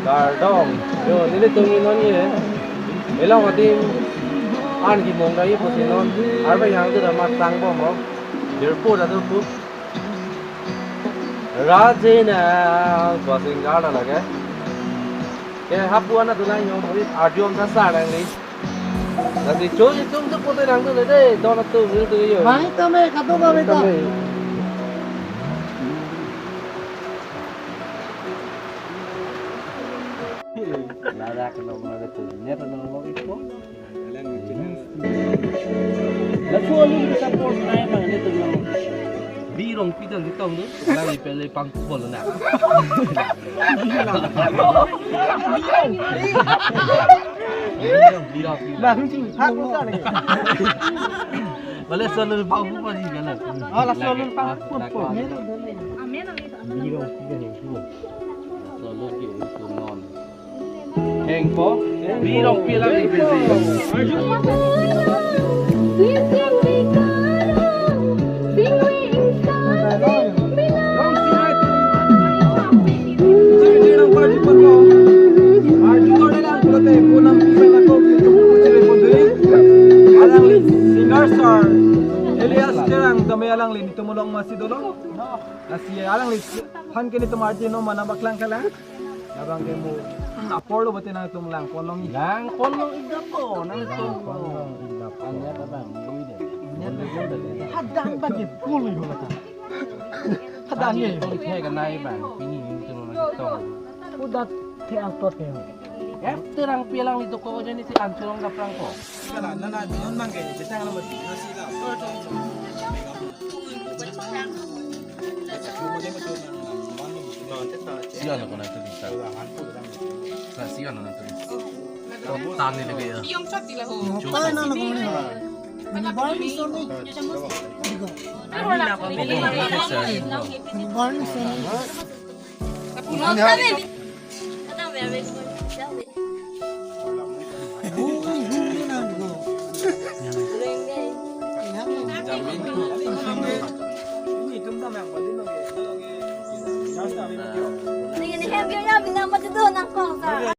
Gardong. Yun, nilitungin nun yun. Ilang katim an ki mong dai po sinon. Arba yang tu dah matang po mo. Dirpo dah tu tu. Rajena basing gala lage. Ke hapuan na tu na yung mo arjom sa sarang ni. Nanti chung chung tu po tu nang tu le deh. Don tu ni tu yo. Mai tame kato ba beta. Nada ka na mga tu. Nyata na mo ipo. Lakuan sa support na ay mga nito ng birong pidang ditong do. Lang ipele pang kubol na. Bang sing hapo sa ni. Wala solo pang kubol ni gala. Ala solo pang kubol. Birong pidang itu. Solo ki itu non. Heng po. Birong pilang ipele. Alang lin tumulong masih dulu. Nasi alang lin han kini tumarjin no manabak lang ka lang. Labang kay mo apolo batin ang tumlang kolong Lang kolong igapo nang kolong igapo. Anya ta bang luide. Nya ta luide. Hadang bagit kulo yo lata. Hadang ye. Tong the kan nai bang pini itu no tong. Udat te ang tote. Terang pilang itu ko jadi si ancurong daprang ko. Kala nana non mangge bisang naman nasila. Siyan ako na ito dito. Sa siyan na ito dito. Tan nila kaya. Yung shot nila ho. Paano na ko ni? Barley so ni. Pero wala ko. Barley so ni. Kapunan ka rin. Kadang very good. Huli na ko. Ini tumdam yang badin no ge. Jasta mi mo. Hindi ni hem yo ya binang matito nang kong sa.